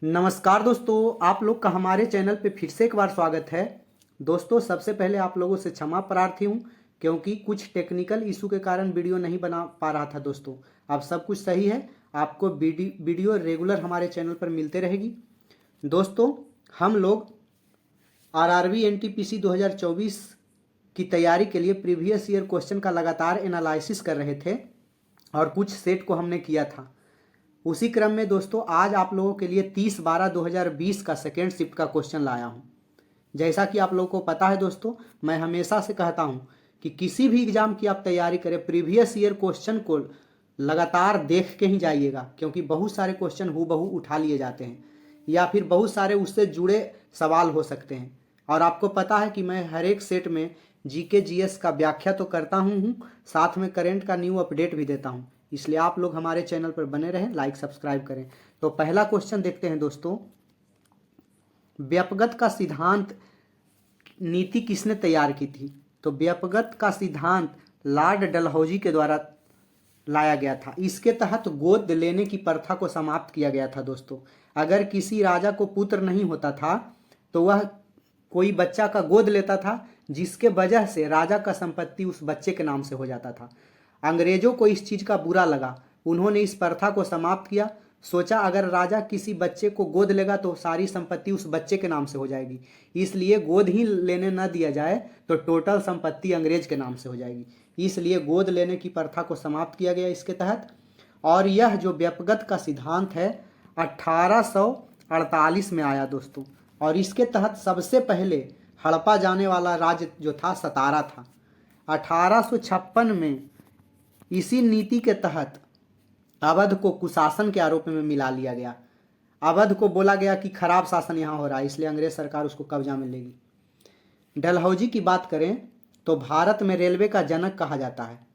नमस्कार दोस्तों, आप लोग का हमारे चैनल पे फिर से एक बार स्वागत है। दोस्तों, सबसे पहले आप लोगों से क्षमा प्रार्थी हूँ क्योंकि कुछ टेक्निकल इशू के कारण वीडियो नहीं बना पा रहा था। दोस्तों, अब सब कुछ सही है, आपको वीडियो रेगुलर हमारे चैनल पर मिलते रहेगी। दोस्तों, हम लोग आरआरबी एनटीपीसी 2024 की तैयारी के लिए प्रीवियस ईयर क्वेश्चन का लगातार एनालिसिस कर रहे थे और कुछ सेट को हमने किया था। उसी क्रम में दोस्तों आज आप लोगों के लिए 30/12/2020 का सेकेंड शिफ्ट का क्वेश्चन लाया हूं। जैसा कि आप लोगों को पता है दोस्तों, मैं हमेशा से कहता हूं कि किसी भी एग्जाम की आप तैयारी करें, प्रीवियस ईयर क्वेश्चन को लगातार देख के ही जाइएगा, क्योंकि बहुत सारे क्वेश्चन हूबहू उठा लिए जाते हैं या फिर बहुत सारे उससे जुड़े सवाल हो सकते हैं। और आपको पता है कि मैं हर एक सेट में जीके जीएस का व्याख्या तो करता हूँ, साथ में करंट का न्यू अपडेट भी देता हूँ। इसलिए आप लोग हमारे चैनल पर बने रहें, लाइक सब्सक्राइब करें। तो पहला क्वेश्चन देखते हैं दोस्तों, व्यापगत का सिद्धांत नीति किसने तैयार की थी? तो व्यापगत का सिद्धांत लॉर्ड डलहौजी के द्वारा लाया गया था। इसके तहत गोद लेने की प्रथा को समाप्त किया गया था। दोस्तों, अगर किसी राजा को पुत्र नहीं होता था तो वह कोई बच्चा का गोद लेता था, जिसके वजह से राजा का संपत्ति उस बच्चे के नाम से हो जाता था। अंग्रेजों को इस चीज का बुरा लगा, उन्होंने इस प्रथा को समाप्त किया। सोचा अगर राजा किसी बच्चे को गोद लेगा तो सारी संपत्ति उस बच्चे के नाम से हो जाएगी, इसलिए गोद ही लेने न दिया जाए तो टोटल संपत्ति अंग्रेज के नाम से हो जाएगी। इसलिए गोद लेने की प्रथा को समाप्त किया गया इसके तहत। और यह जो व्यापगत का सिद्धांत है 1848 में आया दोस्तों, और इसके तहत सबसे पहले हड़पा जाने वाला राज्य जो था सतारा था। 1856 में इसी नीति के तहत अवध को कुशासन के आरोप में मिला लिया गया। अवध को बोला गया कि खराब शासन यहाँ हो रहा है, इसलिए अंग्रेज सरकार उसको कब्जा में लेगी। डलहौजी की बात करें तो भारत में रेलवे का जनक कहा जाता है।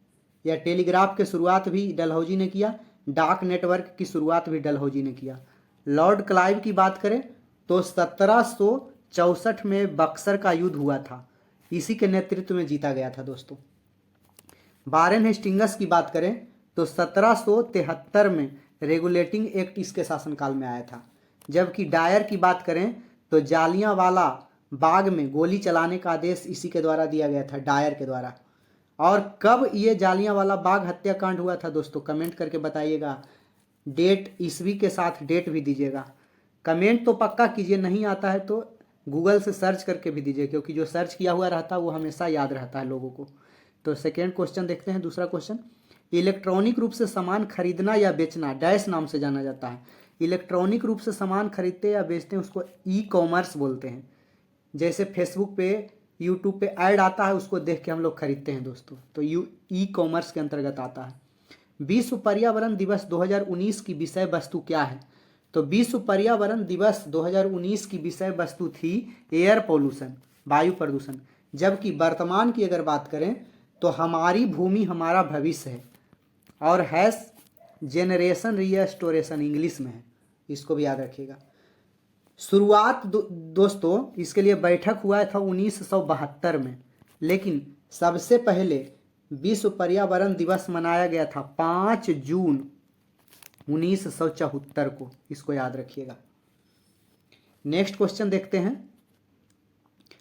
यह टेलीग्राफ की शुरुआत भी डलहौजी ने किया, डाक नेटवर्क की शुरुआत भी डलहौजी ने किया। लॉर्ड क्लाइव की बात करें तो 1764 में बक्सर का युद्ध हुआ था, इसी के नेतृत्व में जीता गया था। दोस्तों, वारेन हेस्टिंग्स की बात करें तो 1773 में रेगुलेटिंग एक्ट इसके शासनकाल में आया था। जबकि डायर की बात करें तो जालियांवाला बाग में गोली चलाने का आदेश इसी के द्वारा दिया गया था, डायर के द्वारा। और कब ये जालियांवाला बाग हत्याकांड हुआ था दोस्तों, कमेंट करके बताइएगा। डेट, ईस्वी के साथ डेट भी दीजिएगा। कमेंट तो पक्का कीजिए, नहीं आता है तो गूगल से सर्च करके भी दीजिए, क्योंकि जो सर्च किया हुआ रहता है वो हमेशा याद रहता है लोगों को। तो सेकेंड क्वेश्चन देखते हैं। दूसरा क्वेश्चन, इलेक्ट्रॉनिक रूप से सामान खरीदना या बेचना डैश नाम से जाना जाता है। इलेक्ट्रॉनिक रूप से सामान खरीदते या बेचते हैं उसको ई कॉमर्स बोलते हैं। जैसे फेसबुक पे, यूट्यूब पे ऐड आता है, उसको देख के हम लोग खरीदते हैं दोस्तों, तो ई कॉमर्स के अंतर्गत आता है। विश्व पर्यावरण दिवस 2019 की विषय वस्तु क्या है? तो विश्व पर्यावरण दिवस 2019 की विषय वस्तु थी एयर पोल्यूशन, वायु प्रदूषण। जबकि वर्तमान की अगर बात करें तो हमारी भूमि हमारा भविष्य है, और हैश जेनरेशन रिस्टोरेशन इंग्लिश में है, इसको भी याद रखिएगा। शुरुआत दोस्तों इसके लिए बैठक हुआ था 1972 में, लेकिन सबसे पहले विश्व पर्यावरण दिवस मनाया गया था 5 जून 1974 को, इसको याद रखिएगा। नेक्स्ट क्वेश्चन देखते हैं,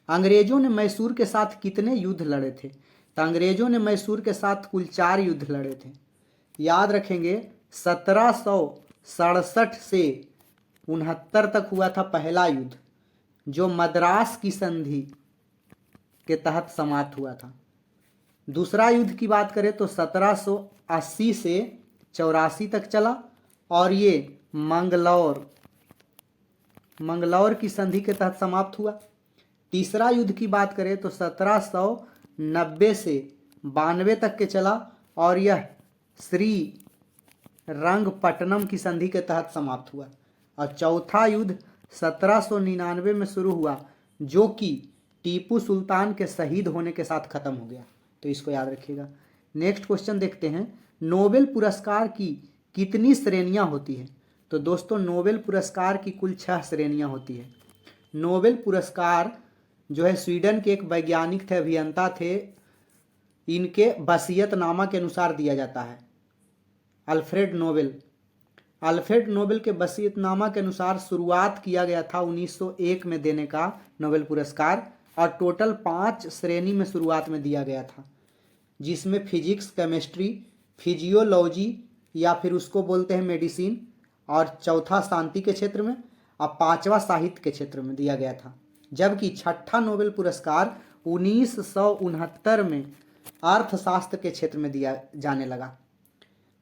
अंग्रेजों ने मैसूर के साथ कितने युद्ध लड़े थे? तो अंग्रेजों ने मैसूर के साथ कुल 4 युद्ध लड़े थे। याद रखेंगे 1767 से 69 तक हुआ था पहला युद्ध, जो मद्रास की संधि के तहत समाप्त हुआ था। दूसरा युद्ध की बात करें तो 1780 से 84 तक चला, और ये मंगलौर की संधि के तहत समाप्त हुआ। तीसरा युद्ध की बात करें तो 1790 से 92 तक के चला, और यह श्री रंगपट्टनम की संधि के तहत समाप्त हुआ। और चौथा युद्ध 1799 में शुरू हुआ, जो कि टीपू सुल्तान के शहीद होने के साथ खत्म हो गया, तो इसको याद रखिएगा। नेक्स्ट क्वेश्चन देखते हैं, नोबेल पुरस्कार की कितनी श्रेणियां होती है? तो दोस्तों नोबेल पुरस्कार की कुल 6 श्रेणियां होती है। नोबेल पुरस्कार जो है स्वीडन के एक वैज्ञानिक थे, अभियंता थे, इनके वसीयतनामा के अनुसार दिया जाता है, अल्फ्रेड नोबेल। अल्फ्रेड नोबेल के वसीयतनामा के अनुसार शुरुआत किया गया था 1901 में देने का नोबेल पुरस्कार, और टोटल 5 श्रेणी में शुरुआत में दिया गया था, जिसमें फिजिक्स, केमिस्ट्री, फिजियोलॉजी या फिर उसको बोलते हैं मेडिसिन, और चौथा शांति के क्षेत्र में, और 5वां साहित्य के क्षेत्र में दिया गया था। जबकि 6ठा नोबेल पुरस्कार 1969 में अर्थशास्त्र के क्षेत्र में दिया जाने लगा।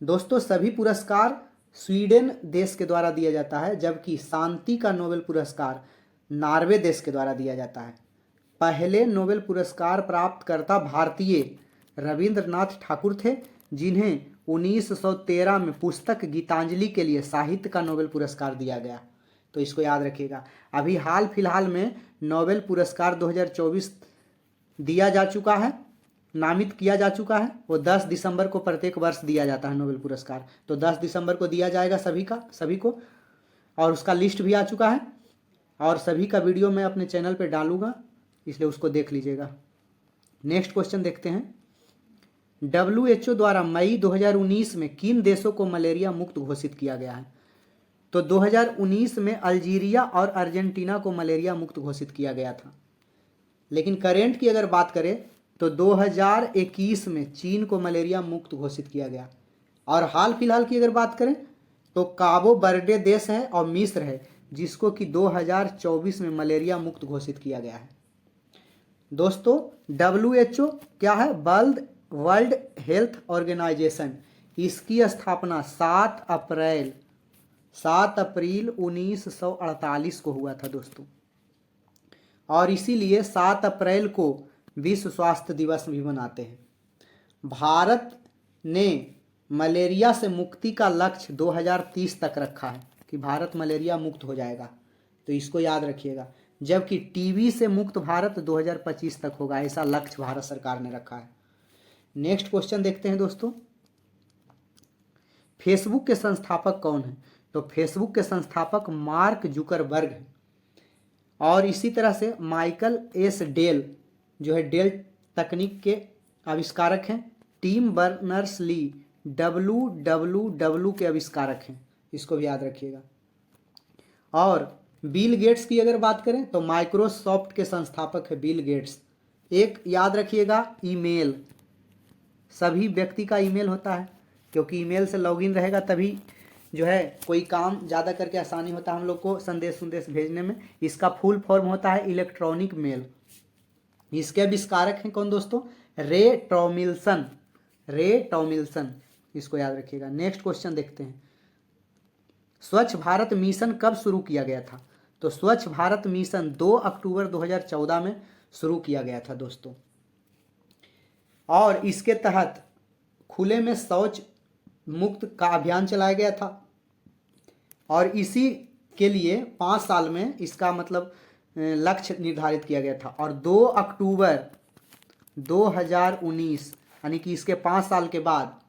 दोस्तों, सभी पुरस्कार स्वीडन देश के द्वारा दिया जाता है, जबकि शांति का नोबेल पुरस्कार नॉर्वे देश के द्वारा दिया जाता है। पहले नोबेल पुरस्कार प्राप्तकर्ता भारतीय रविंद्रनाथ ठाकुर थे, जिन्हें 1913 में पुस्तक गीतांजलि के लिए साहित्य का नोबेल पुरस्कार दिया गया। तो इसको याद रखिएगा। अभी हाल फिलहाल में नोबेल पुरस्कार 2024 दिया जा चुका है, नामित किया जा चुका है। वो 10 दिसंबर को प्रत्येक वर्ष दिया जाता है नोबेल पुरस्कार, तो 10 दिसंबर को दिया जाएगा सभी को, और उसका लिस्ट भी आ चुका है, और सभी का वीडियो मैं अपने चैनल पे डालूंगा, इसलिए उसको देख लीजिएगा। नेक्स्ट क्वेश्चन देखते हैं। WHO द्वारा मई 2019 में किन देशों को मलेरिया मुक्त घोषित किया गया है? तो 2019 में अल्जीरिया और अर्जेंटीना को मलेरिया मुक्त घोषित किया गया था। लेकिन करेंट की अगर बात करें तो 2021 में चीन को मलेरिया मुक्त घोषित किया गया। और हाल फिलहाल की अगर बात करें तो काबो बर्डे देश है और मिस्र है, जिसको कि 2024 में मलेरिया मुक्त घोषित किया गया है। दोस्तों, WHO क्या है? World Health Organization. इसकी स्थापना 7 अप्रैल 1948 को हुआ था दोस्तों, और इसीलिए 7 अप्रैल को विश्व स्वास्थ्य दिवस भी मनाते हैं। भारत ने मलेरिया से मुक्ति का लक्ष्य 2030 तक रखा है कि भारत मलेरिया मुक्त हो जाएगा, तो इसको याद रखिएगा। जबकि टीबी से मुक्त भारत 2025 तक होगा, ऐसा लक्ष्य भारत सरकार ने रखा है। नेक्स्ट क्वेश्चन देखते हैं दोस्तों। फेसबुक के संस्थापक कौन है? तो फेसबुक के संस्थापक मार्क जुकरबर्ग हैं, और इसी तरह से माइकल एस डेल जो है डेल तकनीक के आविष्कारक हैं। टिम बर्नर्स-ली WWW के आविष्कारक हैं, इसको भी याद रखिएगा। और बिल गेट्स की अगर बात करें तो माइक्रोसॉफ्ट के संस्थापक है बिल गेट्स। एक याद रखिएगा, ईमेल, सभी व्यक्ति का ईमेल होता है, क्योंकि ईमेल से लॉगिन रहेगा तभी जो है कोई काम ज़्यादा करके आसानी होता है हम लोग को संदेश भेजने में। इसका फुल फॉर्म होता है इलेक्ट्रॉनिक मेल। इसके आविष्कारक हैं कौन दोस्तों? रे टॉमिल्सन, इसको याद रखिएगा। नेक्स्ट क्वेश्चन देखते हैं। स्वच्छ भारत मिशन कब शुरू किया गया था? तो स्वच्छ भारत मिशन 2 अक्टूबर 2014 में शुरू किया गया था दोस्तों, और इसके तहत खुले में शौच मुक्त का अभियान चलाया गया था, और इसी के लिए 5 साल में इसका मतलब लक्ष्य निर्धारित किया गया था। और 2 अक्टूबर 2019 यानी कि इसके 5 साल के बाद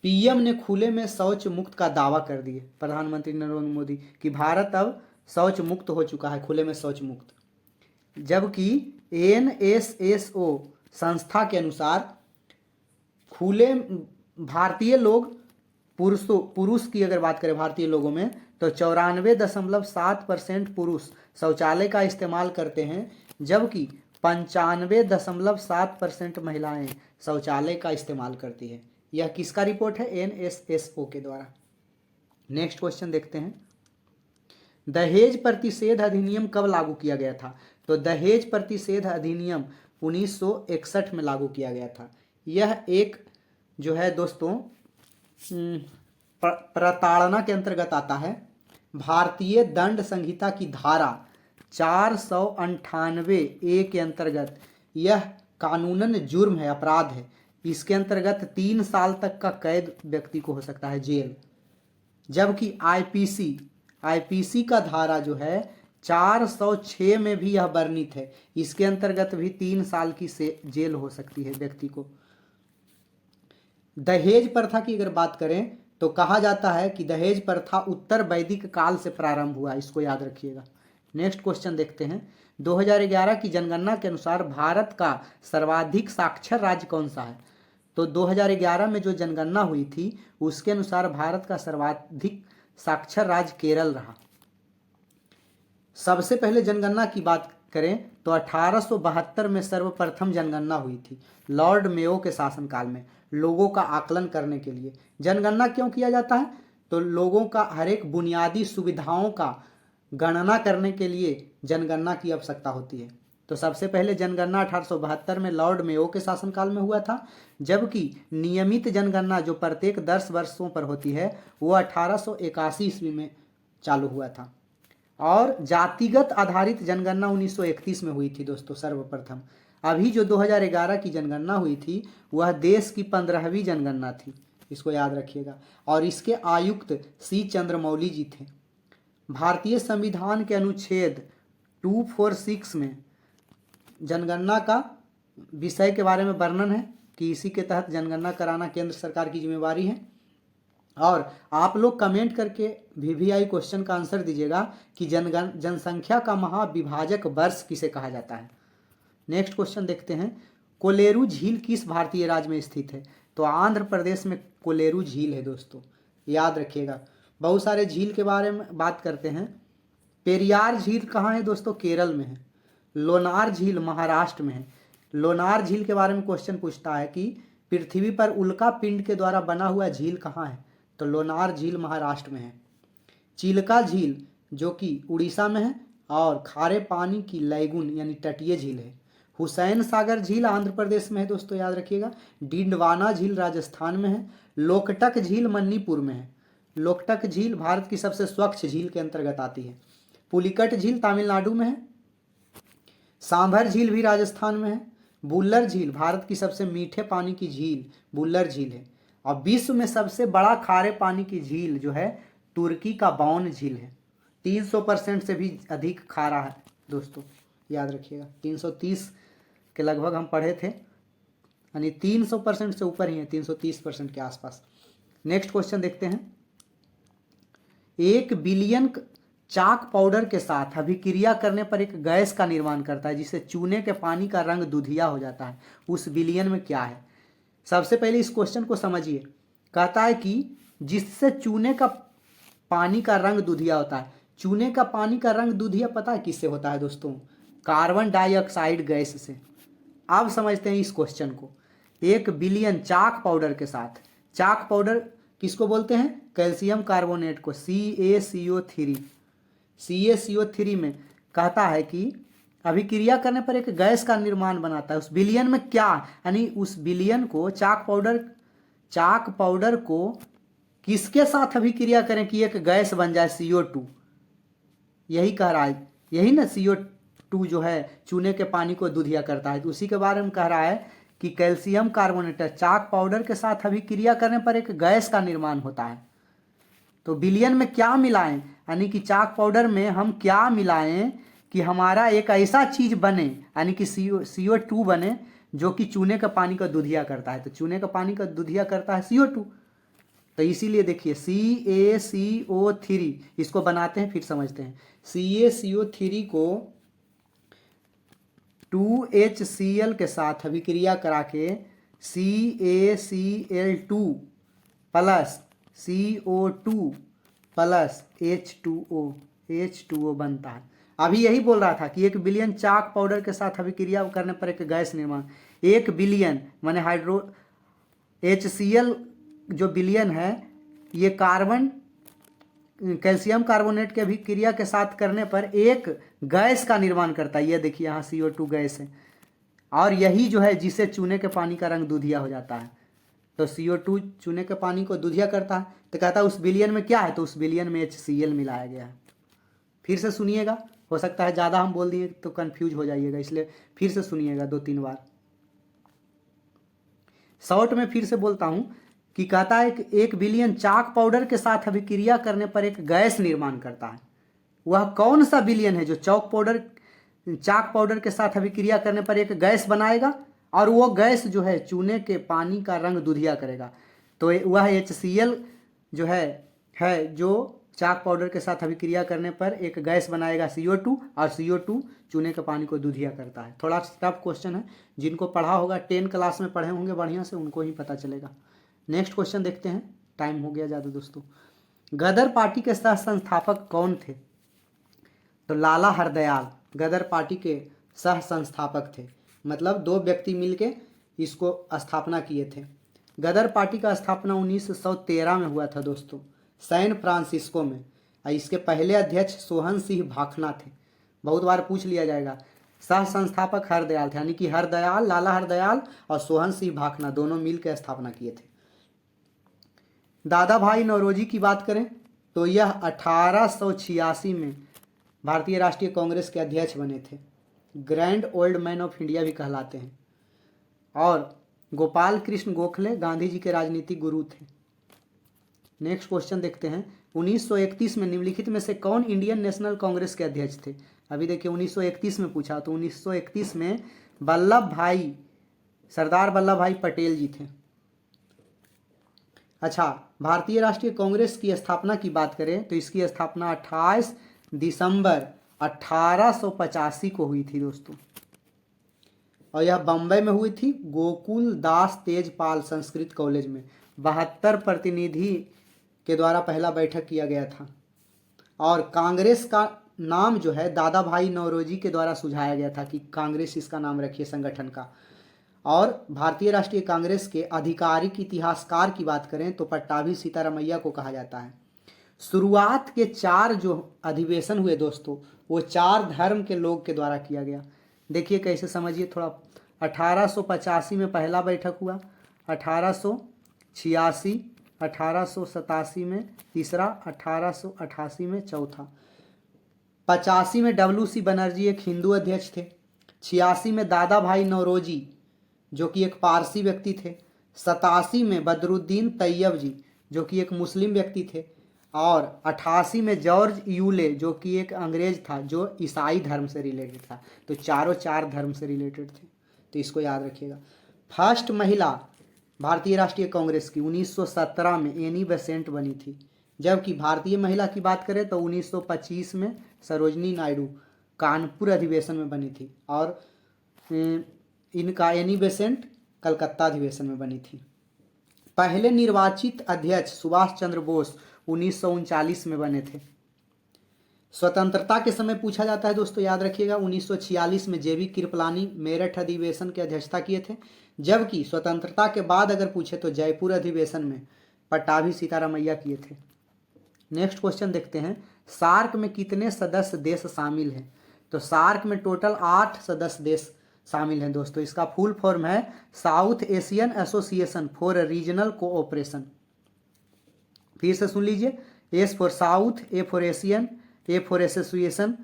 पीएम ने खुले में शौच मुक्त का दावा कर दिए, प्रधानमंत्री नरेंद्र मोदी, कि भारत अब शौच मुक्त हो चुका है, खुले में शौच मुक्त। जबकि NSSO संस्था के अनुसार खुले भारतीय लोग, पुरुष की अगर बात करें भारतीय लोगों में तो 94.7% पुरुष शौचालय का इस्तेमाल करते हैं, जबकि 95.7% महिलाएं शौचालय का इस्तेमाल करती है। यह किसका रिपोर्ट है? NSSO के द्वारा। नेक्स्ट क्वेश्चन देखते हैं। दहेज प्रतिषेध अधिनियम कब लागू किया गया था? तो दहेज प्रतिषेध अधिनियम 1961 में लागू किया गया था। यह एक जो है दोस्तों प्रताड़ना के अंतर्गत आता है। भारतीय दंड संहिता की धारा 498A के अंतर्गत यह कानूनन जुर्म है, अपराध है। इसके अंतर्गत 3 साल तक का कैद व्यक्ति को हो सकता है, जेल। जबकि आईपीसी का धारा जो है 406 में भी यह वर्णित है, इसके अंतर्गत भी 3 साल की जेल हो सकती है व्यक्ति को। दहेज प्रथा की अगर बात करें तो कहा जाता है कि दहेज प्रथा उत्तर वैदिक काल से प्रारंभ हुआ, इसको याद रखिएगा। नेक्स्ट क्वेश्चन देखते हैं। 2011 की जनगणना के अनुसार भारत का सर्वाधिक साक्षर राज्य कौन सा है? तो 2011 में जो जनगणना हुई थी उसके अनुसार भारत का सर्वाधिक साक्षर राज्य केरल रहा। सबसे पहले जनगणना की बात करें तो 1872 में सर्वप्रथम जनगणना हुई थी लॉर्ड मेयो के शासनकाल में, लोगों का आकलन करने के लिए। जनगणना क्यों किया जाता है? तो लोगों का हर एक बुनियादी सुविधाओं का गणना करने के लिए जनगणना की आवश्यकता होती है। तो सबसे पहले जनगणना 1872 में लॉर्ड मेयो के शासनकाल में हुआ था, जबकि नियमित जनगणना जो प्रत्येक 10 वर्षों पर होती है वो 1881 ईस्वी में चालू हुआ था। और जातिगत आधारित जनगणना 1931 में हुई थी दोस्तों सर्वप्रथम। अभी जो 2011 की जनगणना हुई थी वह देश की 15वीं जनगणना थी, इसको याद रखिएगा। और इसके आयुक्त सी चंद्रमौली जी थे। भारतीय संविधान के अनुच्छेद 246 में जनगणना का विषय के बारे में वर्णन है कि इसी के तहत जनगणना कराना केंद्र सरकार की जिम्मेवारी है। और आप लोग कमेंट करके वीवीआई क्वेश्चन का आंसर दीजिएगा कि जनसंख्या का महाविभाजक वर्ष किसे कहा जाता है। नेक्स्ट क्वेश्चन देखते हैं, कोलेरू झील किस भारतीय राज्य में स्थित है? तो आंध्र प्रदेश में कोलेरू झील है दोस्तों, याद रखिएगा। बहुत सारे झील के बारे में बात करते हैं। पेरियार झील कहाँ है दोस्तों? केरल में है। लोनार झील महाराष्ट्र में है। लोनार झील के बारे में क्वेश्चन पूछता है कि पृथ्वी पर उल्का पिंड के द्वारा बना हुआ झील कहाँ है? तो लोनार झील महाराष्ट्र में है। चिल्का झील जो कि उड़ीसा में है और खारे पानी की लैगून यानी तटीय झील है। हुसैन सागर झील आंध्र प्रदेश में है दोस्तों, याद रखिएगा। डिंडवाना झील राजस्थान में है। लोकटक झील मणिपुर में है। लोकटक झील भारत की सबसे स्वच्छ झील के अंतर्गत आती है। पुलिकट झील तमिलनाडु में है। सांभर झील भी राजस्थान में है। बुल्लर झील भारत की सबसे मीठे पानी की झील बुल्लर झील है। और विश्व में सबसे बड़ा खारे पानी की झील जो है तुर्की का बौन झील है। 300% से भी अधिक खारा है दोस्तों, याद रखिएगा। 330 के लगभग हम पढ़े थे, यानी 300% से ऊपर ही है, 330% के आसपास। नेक्स्ट क्वेश्चन देखते हैं, 1 बिलियन चाक पाउडर के साथ अभिक्रिया करने पर एक गैस का निर्माण करता है जिससे चूने के पानी का रंग दुधिया हो जाता है। उस बिलियन में क्या है? सबसे पहले इस क्वेश्चन को समझिए। कहता है कि जिससे चूने का पानी का रंग दुधिया होता है। चूने का पानी का रंग दुधिया पता है किससे होता है दोस्तों? कार्बन डाइऑक्साइड गैस से। अब समझते हैं इस क्वेश्चन को। 1 बिलियन चाक पाउडर के साथ, चाक पाउडर किसको बोलते हैं? कैल्शियम कार्बोनेट को, CaCO3। CaCO3 में कहता है कि अभिक्रिया करने पर एक गैस का निर्माण बनाता है। उस बिलियन में क्या, यानी उस बिलियन को चाक पाउडर को किसके साथ अभिक्रिया करें कि एक गैस बन जाए? CO2। यही कह रहा है, यही ना CO2 जो है चूने के पानी को दुधिया करता है। तो उसी के बारे में कह रहा है कि कैल्शियम कार्बोनेट चाक पाउडर के साथ अभिक्रिया करने पर एक गैस का निर्माण होता है। तो बिलियन में क्या मिलाएं, यानी कि चाक पाउडर में हम क्या मिलाएं कि हमारा एक ऐसा चीज बने, यानी कि CO2 बने जो कि चूने का पानी का दुधिया करता है। तो चूने का पानी का दुधिया करता है CO2। तो इसीलिए देखिए CaCO3 इसको बनाते हैं, फिर समझते हैं। CaCO3 को 2HCl के साथ अभिक्रिया करा के CaCl2 plus CO2 plus H2O बनता है। अभी यही बोल रहा था कि 1 बिलियन चाक पाउडर के साथ अभिक्रिया करने पर एक गैस निर्माण। 1 बिलियन माने HCl जो बिलियन है ये कैल्शियम कार्बोनेट की अभिक्रिया के साथ करने पर एक गैस का निर्माण करता है। ये देखिए यहाँ CO2 गैस है, और यही जो है जिससे चूने के पानी का रंग दुधिया हो जाता है। तो CO2 चूने के पानी को दुधिया करता है। तो कहता है उस बिलियन में क्या है? तो उस बिलियन में HCl मिलाया गया है। फिर से सुनिएगा, हो सकता है ज़्यादा हम बोल दिए तो कंफ्यूज हो जाइएगा, इसलिए फिर से सुनिएगा 2-3 बार। शॉर्ट में फिर से बोलता हूँ कि कहता है कि 1 बिलियन चाक पाउडर के साथ अभिक्रिया करने पर एक गैस निर्माण करता है। वह कौन सा बिलियन है जो चाक पाउडर के साथ अभिक्रिया करने पर एक गैस बनाएगा और वो गैस जो है चूने के पानी का रंग दुधिया करेगा? तो वह HCl जो है जो चाक पाउडर के साथ अभिक्रिया करने पर एक गैस बनाएगा CO2, और CO2 चूने के पानी को दुधिया करता है। थोड़ा टफ क्वेश्चन है, जिनको पढ़ा होगा 10 क्लास में पढ़े होंगे बढ़िया से उनको ही पता चलेगा। नेक्स्ट क्वेश्चन देखते हैं, टाइम हो गया ज़्यादा दोस्तों। गदर पार्टी के सह संस्थापक कौन थे? तो लाला हरदयाल गदर पार्टी के सह संस्थापक थे। मतलब दो व्यक्ति मिलके इसको स्थापना किए थे। गदर पार्टी का स्थापना 1913 में हुआ था दोस्तों, सैन फ्रांसिस्को में। और इसके पहले अध्यक्ष सोहन सिंह भाखना थे। बहुत बार पूछ लिया जाएगा। सह संस्थापक हरदयाल थे, यानी कि हरदयाल, लाला हरदयाल और सोहन सिंह भाखना दोनों मिलकर स्थापना किए थे। दादा भाई नौरोजी की बात करें तो यह 1886 में भारतीय राष्ट्रीय कांग्रेस के अध्यक्ष बने थे। Grand old man of India भी कहलाते हैं। और गोपाल कृष्ण गोखले गांधी जी के राजनीतिक गुरु थे। नेक्स्ट क्वेश्चन देखते हैं। 1931 में निम्नलिखित में से कौन इंडियन नेशनल कांग्रेस के अध्यक्ष थे? अभी देखिए 1931 में पूछा, तो 1931 में सरदार वल्लभ भाई पटेल जी थे। अच्छा, भारतीय राष्ट्रीय कांग्रेस की स्थापना की बात करें तो इसकी स्थापना 28 दिसंबर 1885 को हुई थी दोस्तों। और यह बम्बई में हुई थी, गोकुल दास तेजपाल संस्कृत कॉलेज में। 72 प्रतिनिधि के द्वारा पहला बैठक किया गया था। और कांग्रेस का नाम जो है दादा भाई नौरोजी के द्वारा सुझाया गया था कि कांग्रेस इसका नाम रखिए संगठन का। और भारतीय राष्ट्रीय कांग्रेस के आधिकारिक इतिहासकार की बात करें तो पट्टाभी सीतारामैया को कहा जाता है। शुरुआत के 4 जो अधिवेशन हुए दोस्तों, वो 4 धर्म के लोग के द्वारा किया गया। देखिए कैसे समझिए थोड़ा। 1885 में पहला बैठक हुआ, 1886, 1887 में तीसरा, 1888 में चौथा, 85 में WC बनर्जी एक हिंदू अध्यक्ष थे, 86 में दादा भाई नौरोजी जो कि एक पारसी व्यक्ति थे, 87 में बदरुद्दीन तैयब जी जो कि एक मुस्लिम व्यक्ति थे, और 88 में जॉर्ज यूले जो कि एक अंग्रेज था जो ईसाई धर्म से रिलेटेड था। तो चारों 4 धर्म से रिलेटेड थे, तो इसको याद रखिएगा। फर्स्ट महिला भारतीय राष्ट्रीय कांग्रेस की 1917 में एनी बेसेंट बनी थी। जबकि भारतीय महिला की बात करें तो 1925 में सरोजनी नायडू कानपुर अधिवेशन में बनी थी। और इनका एनी बेसेंट कलकत्ता अधिवेशन में बनी थी। पहले निर्वाचित अध्यक्ष सुभाष चंद्र बोस 1939 में बने थे। स्वतंत्रता के समय पूछा जाता है दोस्तों, याद रखिएगा 1946 में जेबी कृपलानी मेरठ अधिवेशन की अध्यक्षता किए थे। जबकि स्वतंत्रता के बाद अगर पूछे तो जयपुर अधिवेशन में पट्टाभी सीतारामैया किए थे। नेक्स्ट क्वेश्चन देखते हैं। सार्क में कितने सदस्य देश शामिल हैं? तो सार्क में टोटल 8 सदस्य देश शामिल हैं दोस्तों। इसका फुल फॉर्म है South Asian Association for Regional Cooperation. फिर से सुन लीजिए। S for South, A for Asian, A for Association,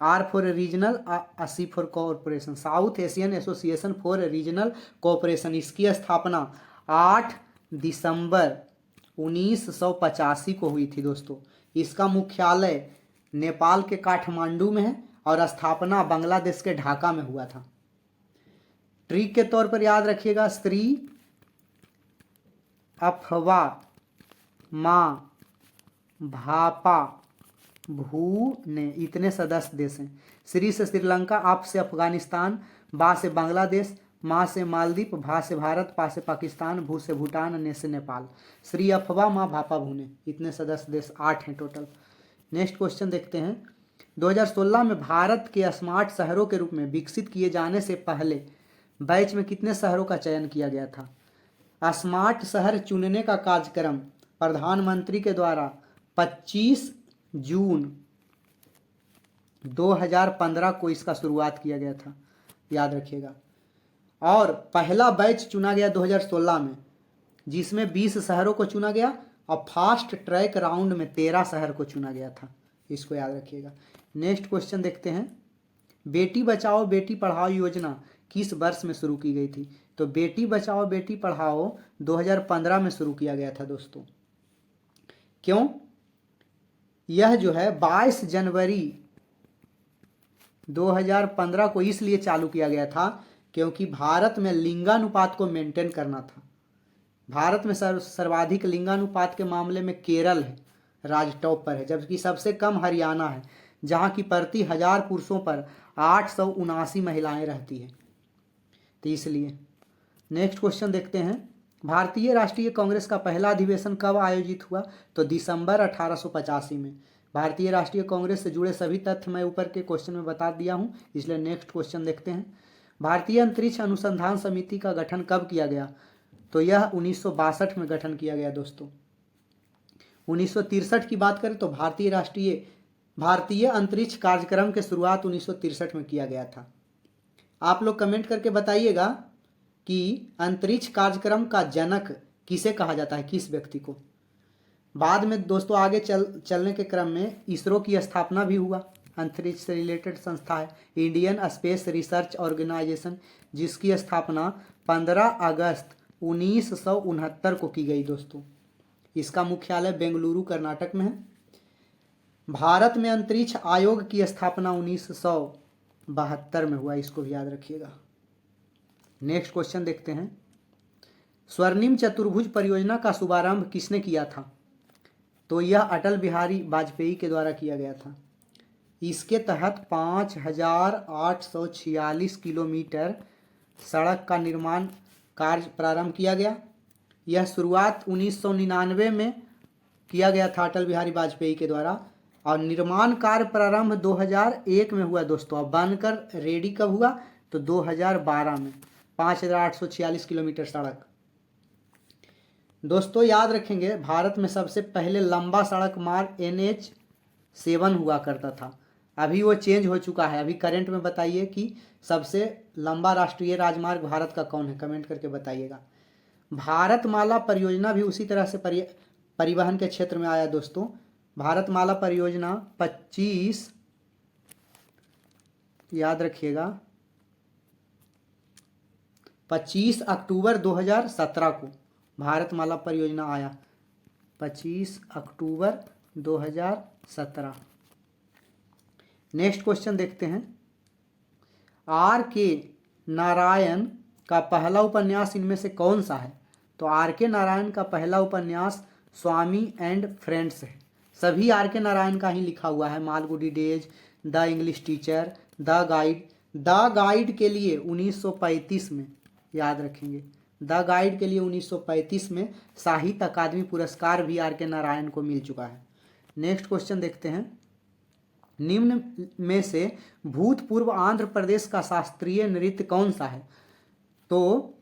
R for Regional, C for Cooperation. South Asian Association for Regional Cooperation. इसकी स्थापना 8 दिसंबर 1985 को हुई थी दोस्तों। इसका मुख्यालय नेपाल के काठमांडू में है और स्थापना बांग्लादेश के ढाका में हुआ था। ट्रिक के तौर पर याद रखिएगा, स्त्री, अफवा, माँ, भापा, भू ने इतने सदस्य देश हैं। श्री से श्रीलंका, आप से अफगानिस्तान, बा से बांग्लादेश, माँ से मालदीव, भा से भारत, पा से पाकिस्तान, भू से भूटान, ने से नेपाल। श्री, अफवा, माँ, भापा, भू ने इतने सदस्य देश 8 हैं टोटल। नेक्स्ट क्वेश्चन देखते हैं। 2016 में भारत के स्मार्ट शहरों के रूप में विकसित किए जाने से पहले बैच में कितने शहरों का चयन किया गया था? स्मार्ट शहर चुनने का कार्यक्रम प्रधानमंत्री के द्वारा 25 जून 2015 को इसका शुरुआत किया गया था, याद रखिएगा। और पहला बैच चुना गया 2016 में, जिसमें 20 शहरों को चुना गया और फास्ट ट्रैक राउंड में 13 शहर को चुना गया था। इसको याद रखिएगा। नेक्स्ट क्वेश्चन देखते हैं। बेटी बचाओ बेटी पढ़ाओ योजना किस वर्ष में शुरू की गई थी? तो बेटी बचाओ बेटी पढ़ाओ 2015 में शुरू किया गया था दोस्तों। क्यों? यह जो है 22 जनवरी 2015 को इसलिए चालू किया गया था क्योंकि भारत में लिंगानुपात को मेंटेन करना था। भारत में सर्वाधिक लिंगानुपात के मामले में केरल है, राज टॉप पर है, जबकि सबसे कम हरियाणा है, जहां की प्रति 1000 पुरुषों पर 879 महिलाएं रहती हैं। तो इसलिए नेक्स्ट क्वेश्चन देखते हैं। भारतीय राष्ट्रीय कांग्रेस का पहला अधिवेशन कब आयोजित हुआ? तो दिसंबर 1885 में। भारतीय राष्ट्रीय कांग्रेस से जुड़े सभी तथ्य मैं ऊपर के क्वेश्चन में बता दिया हूं, इसलिए नेक्स्ट क्वेश्चन देखते हैं। भारतीय अंतरिक्ष अनुसंधान समिति का गठन कब किया गया? तो यह 1962 में गठन किया गया दोस्तों। 1963 की बात करें तो भारतीय अंतरिक्ष कार्यक्रम की शुरुआत 1963 में किया गया था। आप लोग कमेंट करके बताइएगा कि अंतरिक्ष कार्यक्रम का जनक किसे कहा जाता है, किस व्यक्ति को। बाद में दोस्तों आगे चलने के क्रम में इसरो की स्थापना भी हुआ। अंतरिक्ष से रिलेटेड संस्था है इंडियन स्पेस रिसर्च ऑर्गेनाइजेशन, जिसकी स्थापना 15 अगस्त 1969 को की गई दोस्तों। इसका मुख्यालय बेंगलुरु कर्नाटक में है। भारत में अंतरिक्ष आयोग की स्थापना 1972 में हुआ, इसको भी याद रखिएगा। नेक्स्ट क्वेश्चन देखते हैं। स्वर्णिम चतुर्भुज परियोजना का शुभारंभ किसने किया था? तो यह अटल बिहारी वाजपेयी के द्वारा किया गया था। इसके तहत 5846 किलोमीटर सड़क का निर्माण कार्य प्रारंभ किया गया। यह शुरुआत 1999 में किया गया था अटल बिहारी वाजपेयी के द्वारा, और निर्माण कार्य प्रारंभ 2001 में हुआ दोस्तों। अब बनकर रेडी कब हुआ? तो 2012 में। 5846 किलोमीटर सड़क। दोस्तों याद रखेंगे, भारत में सबसे पहले लंबा सड़क मार्ग NH7 हुआ करता था। अभी वो चेंज हो चुका है। अभी करंट में बताइए कि सबसे लंबा राष्ट्रीय राजमार्ग भारत का कौन है, कमेंट करके बताइएगा। भारतमाला परियोजना भी उसी तरह से परिवहन के क्षेत्र में आया दोस्तों। भारतमाला परियोजना 25, याद रखिएगा, 25 अक्टूबर 2017 को भारतमाला परियोजना आया। 25 अक्टूबर 2017। नेक्स्ट क्वेश्चन देखते हैं। R.K. नारायण का पहला उपन्यास इनमें से कौन सा है? तो R.K. नारायण का पहला उपन्यास स्वामी एंड फ्रेंड्स है। सभी R.K. नारायण का ही लिखा हुआ है। Malgudi days, the English teacher, the guide के लिए 1935 में, याद रखेंगे, द गाइड के लिए 1935 में साहित्य अकादमी पुरस्कार भी R.K. नारायण को मिल चुका है। नेक्स्ट क्वेश्चन देखते हैं। निम्न में से भूतपूर्व आंध्र प्रदेश का शास्त्रीय नृत्य कौन सा है? तो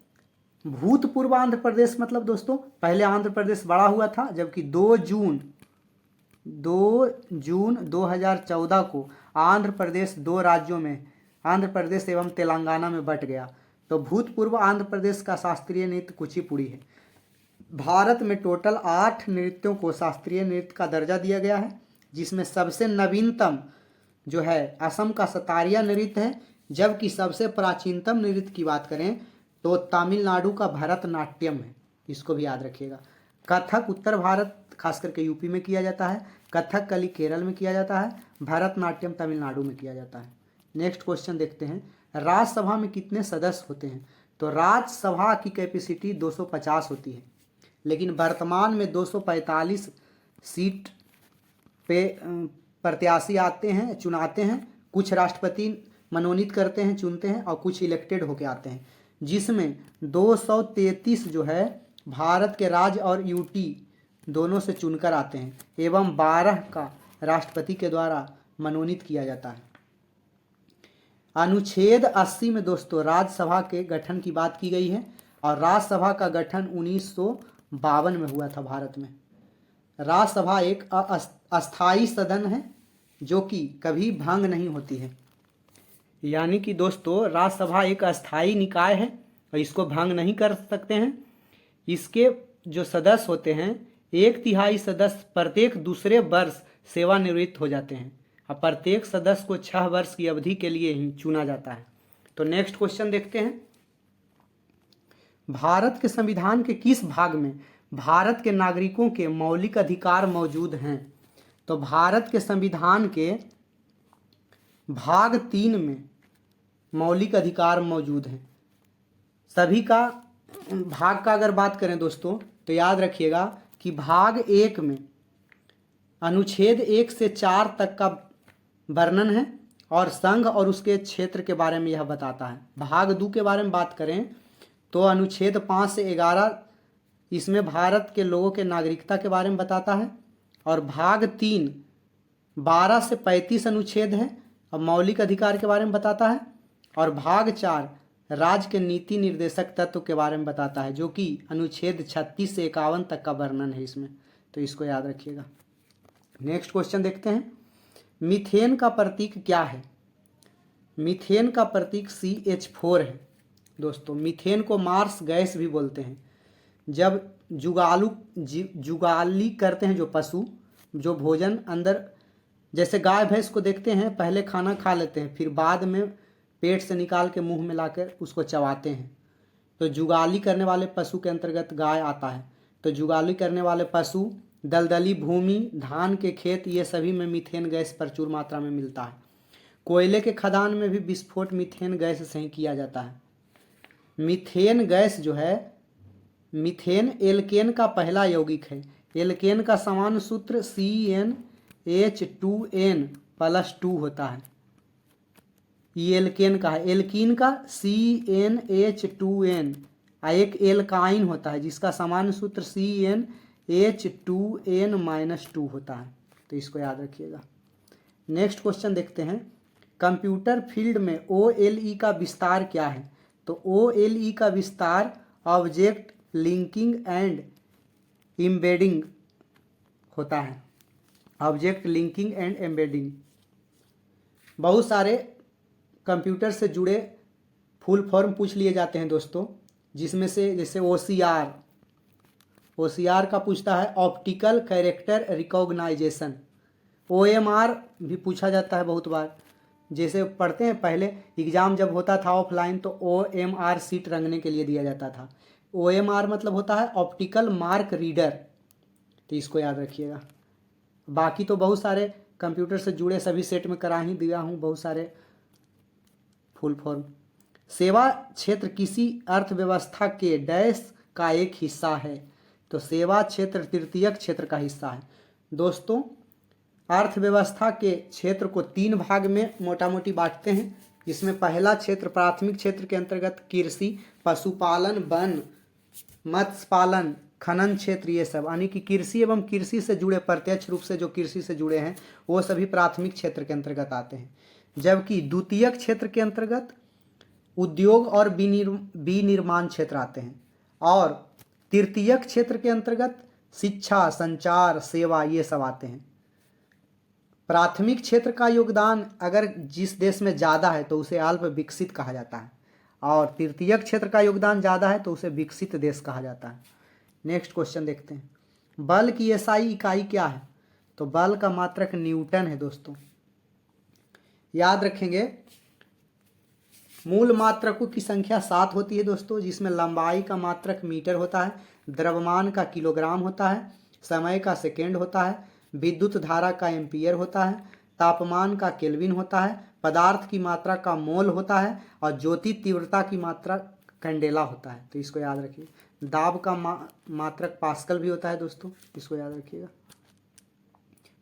भूतपूर्व आंध्र प्रदेश मतलब दोस्तों पहले आंध्र प्रदेश बड़ा हुआ था, जबकि 2 जून 2014 को आंध्र प्रदेश 2 राज्यों में, आंध्र प्रदेश एवं तेलंगाना में बंट गया। तो भूतपूर्व आंध्र प्रदेश का शास्त्रीय नृत्य कुचिपुड़ी है। भारत में टोटल 8 नृत्यों को शास्त्रीय नृत्य का दर्जा दिया गया है, जिसमें सबसे नवीनतम जो है असम का सतारिया नृत्य है, जबकि सबसे प्राचीनतम नृत्य की बात करें तो तमिलनाडु का भरतनाट्यम है। इसको भी याद रखिएगा। कथक उत्तर भारत खास करके यूपी में किया जाता है, कथक कली केरल में किया जाता है, भरतनाट्यम तमिलनाडु में किया जाता है। नेक्स्ट क्वेश्चन देखते हैं। राज्यसभा में कितने सदस्य होते हैं? तो राज्यसभा की कैपेसिटी 250 होती है, लेकिन वर्तमान में 245 सीट पे प्रत्याशी आते हैं, चुनाते हैं। कुछ राष्ट्रपति मनोनीत करते हैं, चुनते हैं, और कुछ इलेक्टेड होके आते हैं, जिसमें 233 जो है भारत के राज्य और यूटी दोनों से चुनकर आते हैं, एवं 12 का राष्ट्रपति के द्वारा मनोनीत किया जाता है। अनुच्छेद 80 में दोस्तों राज्यसभा के गठन की बात की गई है, और राज्यसभा का गठन 1952 में हुआ था भारत में। राज्यसभा एक अस्थाई सदन है जो कि कभी भंग नहीं होती है। यानी कि दोस्तों राज्यसभा एक अस्थाई निकाय है और इसको भंग नहीं कर सकते हैं। इसके जो सदस्य होते हैं 1/3 सदस्य प्रत्येक दूसरे वर्ष सेवानिवृत्त हो जाते हैं, और प्रत्येक सदस्य को 6 वर्ष की अवधि के लिए ही चुना जाता है। तो नेक्स्ट क्वेश्चन देखते हैं। भारत के संविधान के किस भाग में भारत के नागरिकों के मौलिक अधिकार मौजूद हैं? तो भारत के संविधान के भाग 3 में मौलिक अधिकार मौजूद हैं। सभी का भाग का अगर बात करें दोस्तों तो याद रखिएगा कि भाग 1 में अनुच्छेद 1 से 4 तक का वर्णन है और संघ और उसके क्षेत्र के बारे में यह बताता है। भाग 2 के बारे में बात करें तो अनुच्छेद 5 से 11 इसमें भारत के लोगों के नागरिकता के बारे में बताता है। और भाग 3 12 से 35 अनुच्छेद है और मौलिक अधिकार के बारे में बताता है। और भाग 4 राज्य के नीति निर्देशक तत्व के बारे में बताता है, जो कि अनुच्छेद 36 से 51 तक का वर्णन है इसमें, तो इसको याद रखिएगा। नेक्स्ट क्वेश्चन देखते हैं, मीथेन का प्रतीक क्या है? मीथेन का प्रतीक CH4 है दोस्तों। मीथेन को मार्स गैस भी बोलते हैं। जब जुगाली करते हैं जो पशु, जो भोजन अंदर, जैसे गाय भैंस को देखते हैं, पहले खाना खा लेते हैं, फिर बाद में पेट से निकाल के मुंह में लाकर उसको चबाते हैं, तो जुगाली करने वाले पशु के अंतर्गत गाय आता है। तो जुगाली करने वाले पशु, दलदली भूमि, धान के खेत, ये सभी में मीथेन गैस प्रचुर मात्रा में मिलता है। कोयले के खदान में भी विस्फोट मीथेन गैस से ही किया जाता है। मीथेन गैस जो है, मीथेन एल्केन का पहला यौगिक है। एल्केन का सामान्य सूत्र CnH2n+2 होता है। ये एल्केन का है। एल्कीन का CnH2n, एक एल्काइन होता है जिसका सामान्य सूत्र CnH2n-2 होता है, तो इसको याद रखिएगा। नेक्स्ट क्वेश्चन देखते हैं, कंप्यूटर फील्ड में OLE का विस्तार क्या है? तो OLE का विस्तार ऑब्जेक्ट लिंकिंग एंड एम्बेडिंग होता है। Object linking and embedding. बहुत सारे कंप्यूटर से जुड़े फुल फॉर्म पूछ लिए जाते हैं दोस्तों, जिसमें से जैसे OCR का पूछता है ऑप्टिकल कैरेक्टर रिकॉग्नाइजेशन। OMR भी पूछा जाता है बहुत बार। जैसे पढ़ते हैं, पहले एग्ज़ाम जब होता था ऑफलाइन तो OMR सीट रंगने के लिए दिया जाता था। OMR मतलब होता है ऑप्टिकल मार्क रीडर, तो इसको याद रखिएगा। बाकी तो बहुत सारे कंप्यूटर से जुड़े सभी सेट में करा ही दिया हूँ बहुत सारे फुल फॉर्म। सेवा क्षेत्र किसी अर्थव्यवस्था के डैश का एक हिस्सा है? तो सेवा क्षेत्र तृतीयक क्षेत्र का हिस्सा है। दोस्तों, अर्थव्यवस्था के क्षेत्र को 3 भाग में मोटा मोटी बांटते हैं, जिसमें पहला क्षेत्र प्राथमिक क्षेत्र के अंतर्गत कृषि, पशुपालन, वन, मत्स्य पालन, खनन क्षेत्र, ये सब, यानी कि कृषि एवं कृषि से जुड़े, प्रत्यक्ष रूप से जो कृषि से जुड़े हैं वो सभी प्राथमिक क्षेत्र के अंतर्गत आते हैं। जबकि द्वितीयक क्षेत्र के अंतर्गत उद्योग और विनिर्माण क्षेत्र आते हैं, और तृतीयक क्षेत्र के अंतर्गत शिक्षा, संचार, सेवा, ये सब आते हैं। प्राथमिक क्षेत्र का योगदान अगर जिस देश में ज़्यादा है तो उसे अल्प विकसित कहा जाता है, और तृतीयक क्षेत्र का योगदान ज़्यादा है तो उसे विकसित देश कहा जाता है। नेक्स्ट क्वेश्चन देखते हैं, बल की SI इकाई क्या है? तो बल का मात्रक न्यूटन है दोस्तों। याद रखेंगे, मूल मात्रकों की संख्या 7 होती है दोस्तों, जिसमें लंबाई का मात्रक मीटर होता है, द्रव्यमान का किलोग्राम होता है, समय का सेकेंड होता है, विद्युत धारा का एम्पियर होता है, तापमान का केल्विन होता है, पदार्थ की मात्रा का मोल होता है, और ज्योति तीव्रता की मात्रा कैंडेला होता है, तो इसको याद रखिए। दाब का मात्रक पास्कल भी होता है दोस्तों, इसको याद रखिएगा।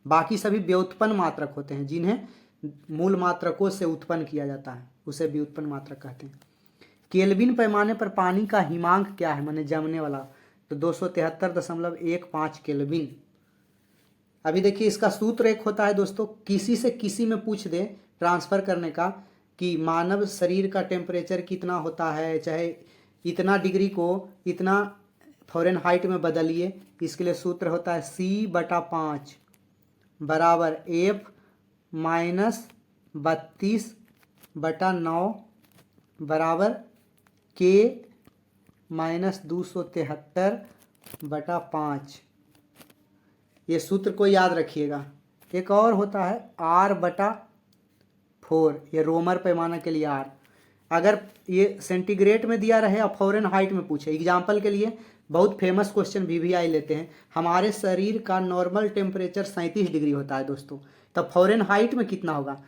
बाकी सभी व्युत्पन्न मात्रक होते हैं, जिन्हें मूल मात्रकों से उत्पन्न किया जाता है, उसे व्युत्पन्न मात्रक कहते हैं। केल्विन पैमाने पर पानी का हिमांक क्या है, माने जमने वाला? तो 273.15 केल्विन। अभी देखिए, इसका सूत्र एक होता है दोस्तों, किसी से किसी में पूछ दे ट्रांसफ़र करने का कि मानव शरीर का टेम्परेचर कितना होता है, चाहे इतना डिग्री को इतना फ़ारेनहाइट में बदलिए, इसके लिए सूत्र होता है C/5 बराबर F-32/9 बराबर K-273/5। ये सूत्र को याद रखिएगा। एक और होता है R/4, ये रोमर पैमाना के लिए R। अगर ये सेंटीग्रेड में दिया रहे और फ़ारेनहाइट में पूछे, एग्जाम्पल के लिए बहुत फेमस क्वेश्चन VVI लेते हैं, हमारे शरीर का नॉर्मल टेम्परेचर 37 डिग्री होता है दोस्तों, तब फ़ारेनहाइट में कितना होगा?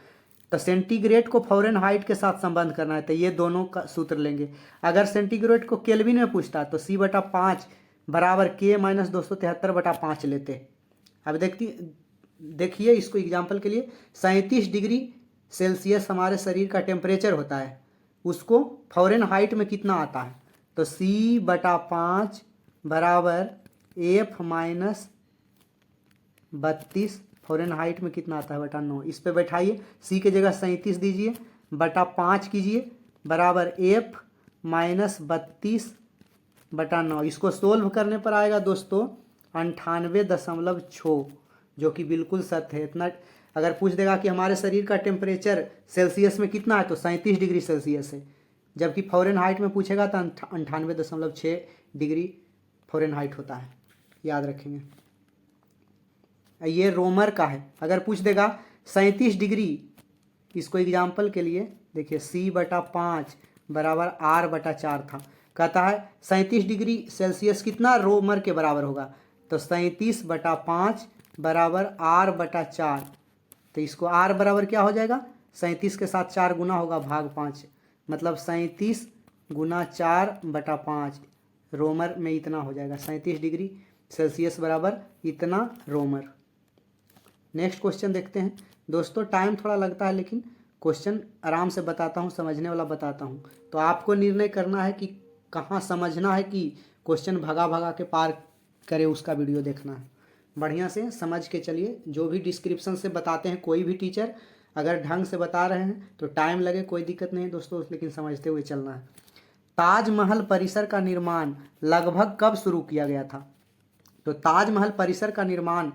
तो सेंटीग्रेड को फ़ारेनहाइट के साथ संबंध करना है, तो ये दोनों का सूत्र लेंगे। अगर सेंटीग्रेड को केल्विन में पूछता है तो C/5 बराबर K-273/5 लेते। अब देखिए इसको एग्जाम्पल के लिए, 37 डिग्री सेल्सियस हमारे शरीर का टेम्परेचर होता है, उसको फ़ारेनहाइट में कितना आता है? तो C/5 बराबर F माइनस 32 फ़ारेनहाइट में कितना आता है बटा 9। इस पे बैठाइए, C की जगह 37 दीजिए बटा 5 कीजिए बराबर F माइनस 32 बटा 9। इसको सोल्व करने पर आएगा दोस्तों 98.6, जो कि बिल्कुल सत्य है। इतना अगर पूछ देगा कि हमारे शरीर का टेम्परेचर सेल्सियस में कितना है तो 37 डिग्री सेल्सियस है, जबकि फ़ारेनहाइट में पूछेगा तो 98.6 डिग्री फ़ारेनहाइट होता है, याद रखेंगे। ये रोमर का है। अगर पूछ देगा 37 डिग्री, इसको एग्जाम्पल के लिए देखिए C/5 बराबर R/4 था, कहता है 37 डिग्री सेल्सियस कितना रोमर के बराबर होगा, तो 37/5 बराबर R/4। तो इसको R बराबर क्या हो जाएगा, 37 के साथ 4 गुना होगा भाग 5, मतलब 37 गुना 4/5 रोमर में इतना हो जाएगा। 37 डिग्री सेल्सियस बराबर इतना रोमर। नेक्स्ट क्वेश्चन देखते हैं दोस्तों। टाइम थोड़ा लगता है लेकिन क्वेश्चन आराम से बताता हूँ, समझने वाला बताता हूँ। तो आपको निर्णय करना है कि कहाँ समझना है कि क्वेश्चन भगा भगा के पार करे, उसका वीडियो देखना है। बढ़िया से समझ के चलिए। जो भी डिस्क्रिप्शन से बताते हैं कोई भी टीचर, अगर ढंग से बता रहे हैं तो टाइम लगे कोई दिक्कत नहीं दोस्तों, लेकिन समझते हुए चलना है। ताजमहल परिसर का निर्माण लगभग कब शुरू किया गया था? तो ताजमहल परिसर का निर्माण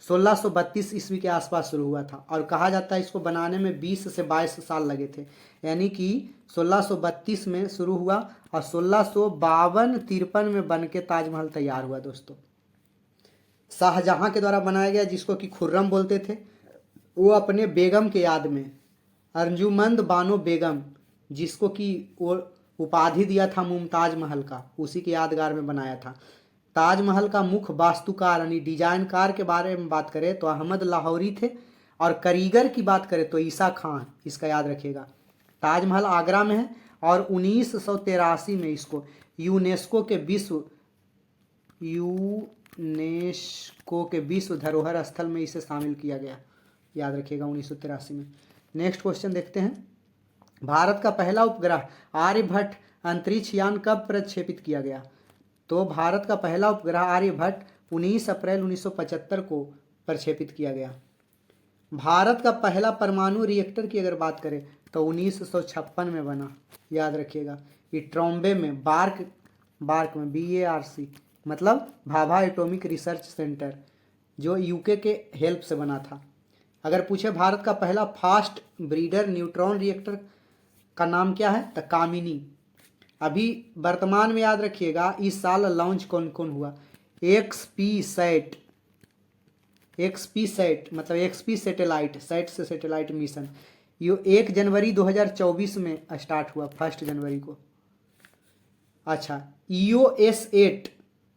1632 ईस्वी के आसपास शुरू हुआ था, और कहा जाता है इसको बनाने में 20 से 22 साल लगे थे। यानी कि 1632 में शुरू हुआ और 1652-53 में बन के ताजमहल तैयार हुआ दोस्तों। शाहजहां के द्वारा बनाया गया, जिसको कि खुर्रम बोलते थे। वो अपने बेगम के याद में, अर्जुमंद बानो बेगम, जिसको कि वो उपाधि दिया था मुमताज महल का, उसी के यादगार में बनाया था। ताजमहल का मुख्य वास्तुकार यानी डिजाइनकार के बारे में बात करें तो अहमद लाहौरी थे, और कारीगर की बात करें तो ईसा खान, इसका याद रखिएगा। ताजमहल आगरा में है और 1983 में इसको यूनेस्को के विश्व धरोहर स्थल में इसे शामिल किया गया, याद रखिएगा 1983 में। नेक्स्ट क्वेश्चन देखते हैं। भारत का पहला उपग्रह आर्यभट्ट अंतरिक्ष यान कब प्रक्षेपित किया गया? तो भारत का पहला उपग्रह आर्यभट्ट 19 अप्रैल 1975 को प्रक्षेपित किया गया। भारत का पहला परमाणु रिएक्टर की अगर बात करें तो 1956 में बना, याद रखिएगा। ये ट्रॉम्बे में बार्क में BARC मतलब भाभा एटॉमिक रिसर्च सेंटर, जो यूके के हेल्प से बना था। अगर पूछे भारत का पहला फास्ट ब्रीडर न्यूट्रॉन रिएक्टर का नाम क्या है, तो कामिनी। अभी वर्तमान में याद रखिएगा इस साल लॉन्च कौन कौन हुआ। XP सैट मतलब XP सैटेलाइट, सैट से सैटेलाइट मिशन, ये 1 जनवरी 2024 में स्टार्ट हुआ, 1 जनवरी को। अच्छा, EOS 8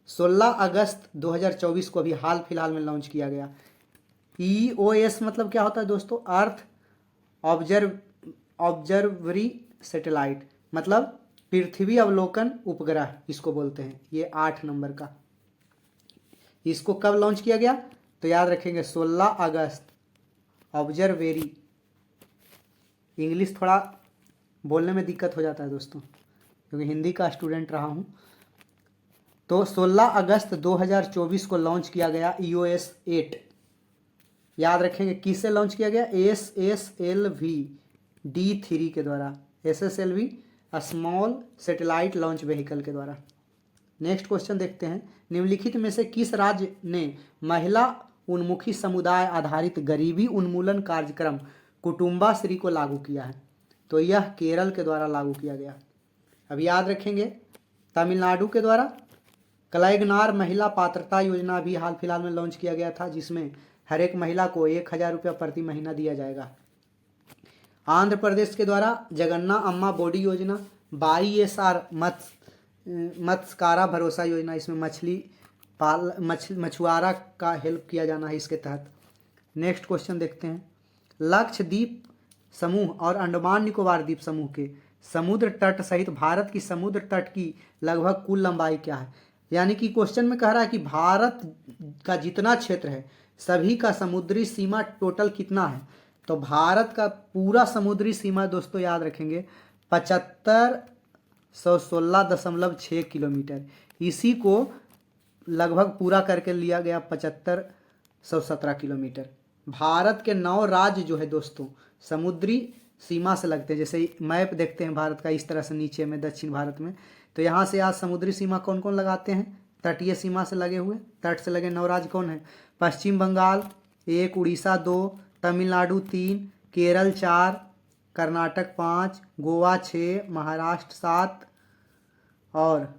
16 अगस्त 2024 को अभी हाल फिलहाल में लॉन्च किया गया। EOS मतलब क्या होता है दोस्तों, अर्थ ऑब्जर्वरी सैटेलाइट, मतलब पृथ्वी अवलोकन उपग्रह इसको बोलते हैं। ये 8 नंबर का, इसको कब लॉन्च किया गया तो याद रखेंगे 16 अगस्त। ऑब्जर्वेरी, इंग्लिश थोड़ा बोलने में दिक्कत हो जाता है दोस्तों, क्योंकि हिंदी का स्टूडेंट रहा हूँ। तो 16 अगस्त 2024 को लॉन्च किया गया EOS 8, याद रखेंगे। किससे लॉन्च किया गया? SSLV D3 के द्वारा, SSLV small satellite launch vehicle के द्वारा। नेक्स्ट क्वेश्चन देखते हैं। निम्नलिखित में से किस राज्य ने महिला उन्मुखी समुदाय आधारित गरीबी उन्मूलन कार्यक्रम कुटुंबाश्री को लागू किया है? तो यह केरल के द्वारा लागू किया गया। अब याद रखेंगे तमिलनाडु के द्वारा कलैगनार महिला पात्रता योजना भी हाल फिलहाल में लॉन्च किया गया था, जिसमें हर एक महिला को 1000 रुपया प्रति महीना दिया जाएगा। आंध्र प्रदेश के द्वारा जगन्ना अम्मा बॉडी योजना, YSR मत्स्यकारा भरोसा योजना, इसमें मछुआरा का हेल्प किया जाना है इसके तहत। नेक्स्ट क्वेश्चन देखते हैं। लक्षद्वीप समूह और अंडमान निकोबार द्वीप समूह के समुद्र तट सहित भारत की समुद्र तट की लगभग कुल लंबाई क्या है? यानी कि क्वेश्चन में कह रहा है कि भारत का जितना क्षेत्र है सभी का समुद्री सीमा टोटल कितना है। तो भारत का पूरा समुद्री सीमा दोस्तों याद रखेंगे 7516.6 किलोमीटर। इसी को लगभग पूरा करके लिया गया 7517 किलोमीटर। भारत के 9 राज्य जो है दोस्तों समुद्री सीमा से लगते हैं। जैसे मैप देखते हैं भारत का इस तरह से नीचे में दक्षिण भारत में, तो यहाँ से आज समुद्री सीमा कौन कौन लगाते हैं? तटीय सीमा से लगे हुए, तट से लगे 9 राज्य कौन है? पश्चिम बंगाल 1, उड़ीसा 2, तमिलनाडु 3, केरल 4, कर्नाटक 5, गोवा 6, महाराष्ट्र 7 और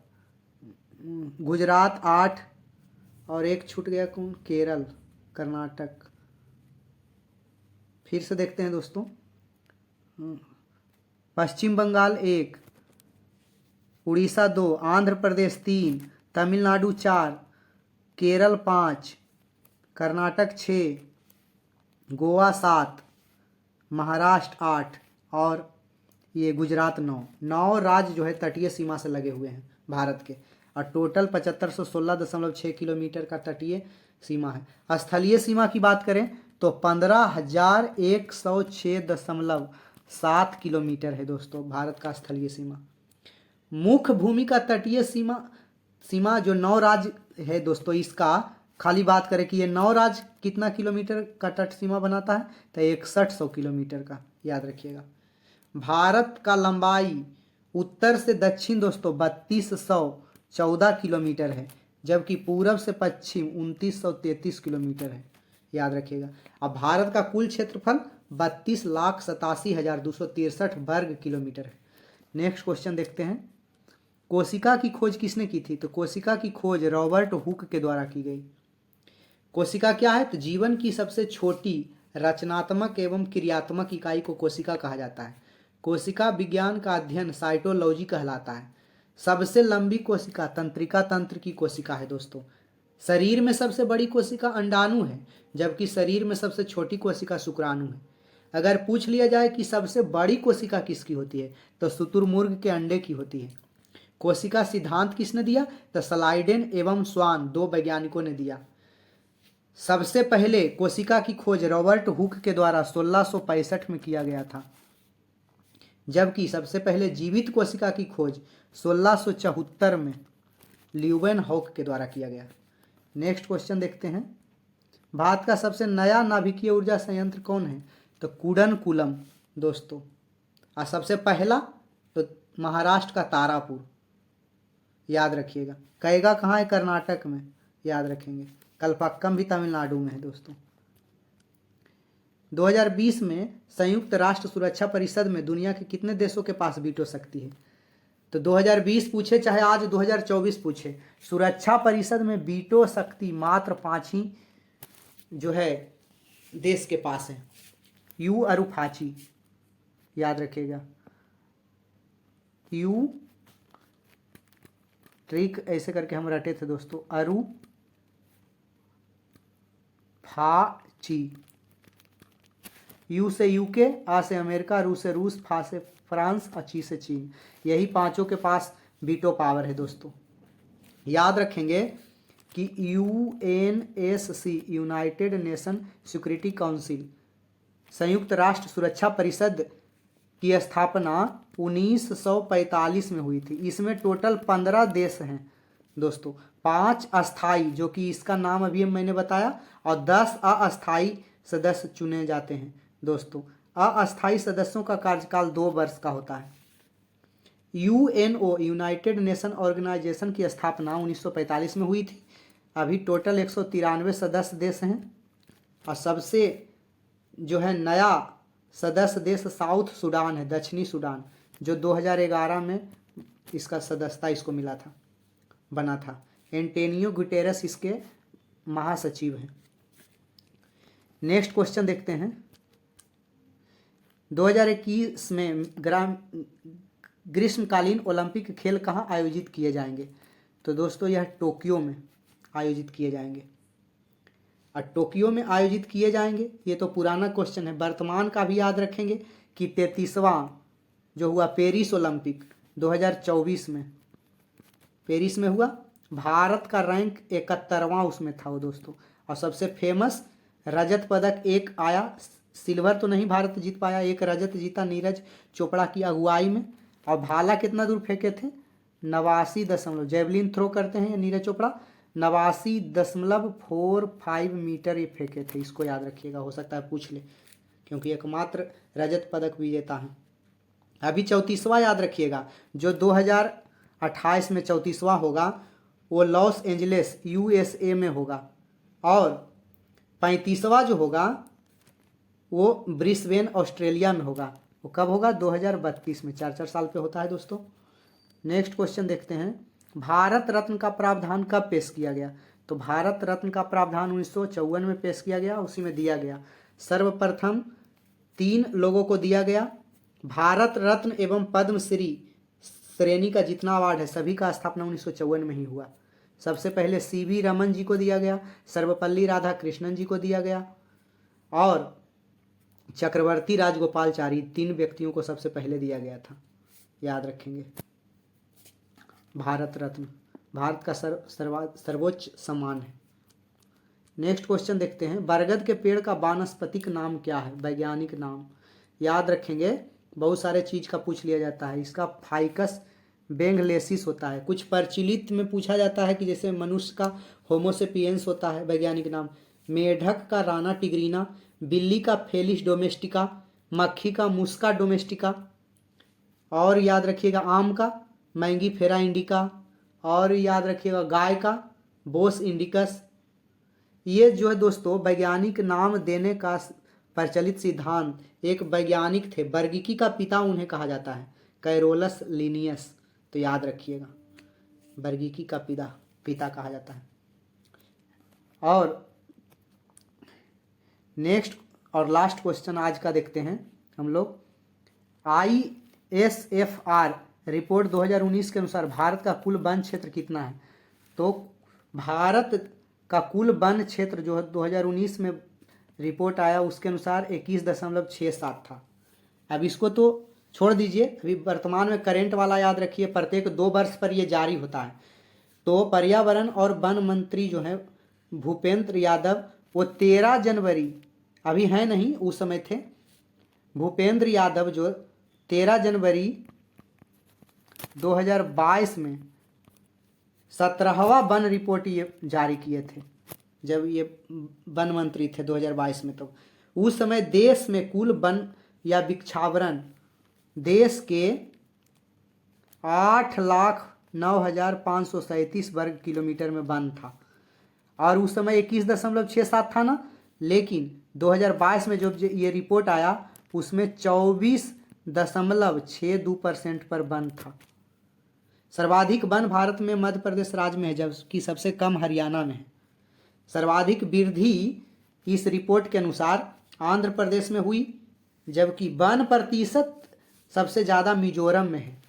गुजरात 8 और एक छूट गया कौन? केरल, कर्नाटक। फिर से देखते हैं दोस्तों, पश्चिम बंगाल 1, उड़ीसा 2, आंध्र प्रदेश 3, तमिलनाडु 4, केरल 5, कर्नाटक 6, गोवा 7, महाराष्ट्र 8 और ये गुजरात 9 राज्य जो है तटीय सीमा से लगे हुए हैं भारत के, और टोटल 7516.6 किलोमीटर का तटीय सीमा है। स्थलीय सीमा की बात करें तो 15,106.7 किलोमीटर है दोस्तों भारत का स्थलीय सीमा। मुख्य भूमि का तटीय सीमा जो 9 राज्य है दोस्तों, इसका खाली बात करें कि ये 9 राज्य कितना किलोमीटर का तट सीमा बनाता है, तो 6100 किलोमीटर का, याद रखिएगा। भारत का लंबाई उत्तर से दक्षिण दोस्तों 3214 किलोमीटर है, जबकि पूरब से पश्चिम 2933 किलोमीटर है, याद रखिएगा। अब भारत का कुल क्षेत्रफल 32,87,263 वर्ग किलोमीटर है। नेक्स्ट क्वेश्चन देखते हैं, कोशिका की खोज किसने की थी? तो कोशिका की खोज रॉबर्ट हुक के द्वारा की गई। कोशिका क्या है? तो जीवन की सबसे छोटी रचनात्मक एवं क्रियात्मक इकाई को कोशिका कहा जाता है। कोशिका विज्ञान का अध्ययन साइटोलॉजी कहलाता है। सबसे लंबी कोशिका तंत्रिका तंत्र की कोशिका है दोस्तों। शरीर में सबसे बड़ी कोशिका अंडाणु है, जबकि शरीर में सबसे छोटी कोशिका शुक्राणु है। अगर पूछ लिया जाए कि सबसे बड़ी कोशिका किसकी होती है, तो शुतुरमुर्ग के अंडे की होती है। कोशिका सिद्धांत किसने दिया? तो स्लाइडेन एवं स्वान 2 वैज्ञानिकों ने दिया। सबसे पहले कोशिका की खोज रॉबर्ट हुक के द्वारा 1665 में किया गया था, जबकि सबसे पहले जीवित कोशिका की खोज 1674 में ल्यूवेनहॉक के द्वारा किया गया। नेक्स्ट क्वेश्चन देखते हैं, भारत का सबसे नया नाभिकीय ऊर्जा संयंत्र कौन है? तो कुडनकुलम दोस्तों। और सबसे पहला तो महाराष्ट्र का तारापुर, याद रखिएगा। कैगा कहाँ है? कर्नाटक में, याद रखेंगे। कल्पाक्कम भी तमिलनाडु में है दोस्तों। 2020 में संयुक्त राष्ट्र सुरक्षा परिषद में दुनिया के कितने देशों के पास वीटो शक्ति है? तो 2020 पूछे चाहे आज 2024 पूछे, सुरक्षा परिषद में वीटो शक्ति मात्र 5 ही जो है देश के पास है। यू अरुफाची, याद रखिएगा। यू ट्रिक ऐसे करके हम रटे थे दोस्तों, अरु फाची। यू से यूके, आ से अमेरिका, रू से रूस, फा से फ्रांस और ची से चीन। यही 5 के पास वीटो पावर है दोस्तों। याद रखेंगे कि UNSC United nation security council संयुक्त राष्ट्र सुरक्षा परिषद की स्थापना 1945 में हुई थी। इसमें टोटल 15 देश हैं दोस्तों। 5 अस्थाई, जो कि इसका नाम अभी मैंने बताया, और 10 अस्थाई सदस्य चुने जाते हैं दोस्तों। अस्थाई सदस्यों का कार्यकाल 2 वर्ष का होता है। यूएनओ यूनाइटेड नेशन ऑर्गेनाइजेशन की स्थापना 1945 में हुई थी। अभी टोटल 193 सदस्य देश हैं, और सबसे जो है नया सदस्य देश साउथ सूडान है, दक्षिणी सूडान, जो 2011 में इसका सदस्यता इसको मिला था, बना था। एंटोनियो गुटेरेस इसके महासचिव हैं। नेक्स्ट क्वेश्चन देखते हैं, 2021 में ग्रीष्मकालीन ओलंपिक खेल कहाँ आयोजित किए जाएंगे? तो दोस्तों यह टोक्यो में आयोजित किए जाएंगे। और टोक्यो में आयोजित किए जाएंगे, ये तो पुराना क्वेश्चन है। वर्तमान का भी याद रखेंगे कि 33वां जो हुआ पेरिस ओलंपिक 2024 में पेरिस में हुआ। भारत का रैंक 71वां उसमें था वो दोस्तों। और सबसे फेमस रजत पदक 1 आया, सिल्वर तो नहीं भारत जीत पाया, 1 रजत जीता नीरज चोपड़ा की अगुवाई में। और भाला कितना दूर फेंके थे? 89 जेवलिन थ्रो करते हैं नीरज चोपड़ा, 89.45 मीटर ये फेंके थे। इसको याद रखिएगा, हो सकता है पूछ ले, क्योंकि एकमात्र रजत पदक विजेता हैं। अभी 34वां याद रखिएगा, जो 2028 में 34वां होगा वो लॉस एंजलिस USA में होगा, और 35वां जो होगा वो ब्रिस्बेन ऑस्ट्रेलिया में होगा। वो कब होगा? 2032 में। 4-4 साल पे होता है दोस्तों। नेक्स्ट क्वेश्चन देखते हैं, भारत रत्न का प्रावधान कब पेश किया गया? तो भारत रत्न का प्रावधान 1954 में पेश किया गया, उसी में दिया गया। सर्वप्रथम 3 लोगों को दिया गया। भारत रत्न एवं पद्मश्री श्रेणी का जितना अवार्ड है सभी का स्थापना 1954 में ही हुआ। सबसे पहले CV रमन जी को दिया गया, सर्वपल्ली राधाकृष्णन जी को दिया गया, और चक्रवर्ती राजगोपालचारी, 3 व्यक्तियों को सबसे पहले दिया गया था। याद रखेंगे। भारत रत्न भारत का सर्वोच्च सम्मान है। नेक्स्ट क्वेश्चन देखते हैं, बरगद के पेड़ का वानस्पतिक नाम क्या है? वैज्ञानिक नाम याद रखेंगे, बहुत सारे चीज का पूछ लिया जाता है। इसका फाइकस बेंगलेसिस होता है। कुछ प्रचलित में पूछा जाता है कि जैसे मनुष्य का होमोसेपियंस होता है वैज्ञानिक नाम, मेढक का राना टिग्रीना, बिल्ली का फेलिस डोमेस्टिका, मक्खी का मुस्का डोमेस्टिका, और याद रखिएगा आम का मैंगीफेरा इंडिका, और याद रखिएगा गाय का बोस इंडिकस। ये जो है दोस्तों वैज्ञानिक नाम देने का प्रचलित सिद्धांत, एक वैज्ञानिक थे, वर्गीकी का पिता उन्हें कहा जाता है, कैरोलस लिनियस। तो याद रखिएगा, वर्गीकी का पिता कहा जाता है। और नेक्स्ट और लास्ट क्वेश्चन आज का देखते हैं हम लोग, ISFR रिपोर्ट 2019 के अनुसार भारत का कुल वन क्षेत्र कितना है? तो भारत का कुल वन क्षेत्र जो है 2019 में रिपोर्ट आया उसके अनुसार 21.67 था। अब इसको तो छोड़ दीजिए, अभी वर्तमान में करेंट वाला याद रखिए, प्रत्येक 2 वर्ष पर ये जारी होता है। तो पर्यावरण और वन मंत्री जो है भूपेंद्र यादव, वो 13 जनवरी, अभी हैं नहीं, उस समय थे, भूपेंद्र यादव जो 13 जनवरी 2022 में 17वां वन रिपोर्ट ये जारी किए थे, जब ये वन मंत्री थे 2022 में। तो उस समय देश में कुल वन या वृक्षावरण देश के 8,09,537 वर्ग किलोमीटर में वन था, और उस समय 21.67 था ना, लेकिन 2022 में जब ये रिपोर्ट आया उसमें 24.62% पर वन था। सर्वाधिक वन भारत में मध्य प्रदेश राज्य में है, जबकि सबसे कम हरियाणा में है। सर्वाधिक वृद्धि इस रिपोर्ट के अनुसार आंध्र प्रदेश में हुई, जबकि वन प्रतिशत सबसे ज़्यादा मिजोरम में है,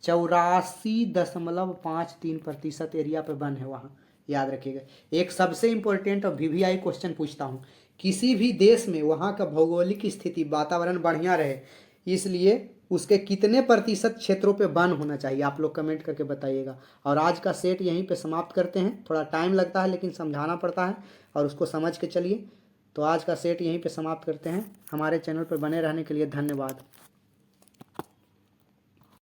84.53% एरिया पे वन है वहाँ। याद रखिएगा। एक सबसे इम्पोर्टेंट और VVI क्वेश्चन पूछता हूँ, किसी भी देश में वहाँ का भौगोलिक स्थिति वातावरण बढ़िया रहे, इसलिए उसके कितने प्रतिशत क्षेत्रों पे वन होना चाहिए? आप लोग कमेंट करके बताइएगा। और आज का सेट यहीं पे समाप्त करते हैं। थोड़ा टाइम लगता है लेकिन समझाना पड़ता है, और उसको समझ के चलिए। तो आज का सेट यहीं पे समाप्त करते हैं। हमारे चैनल पर बने रहने के लिए धन्यवाद।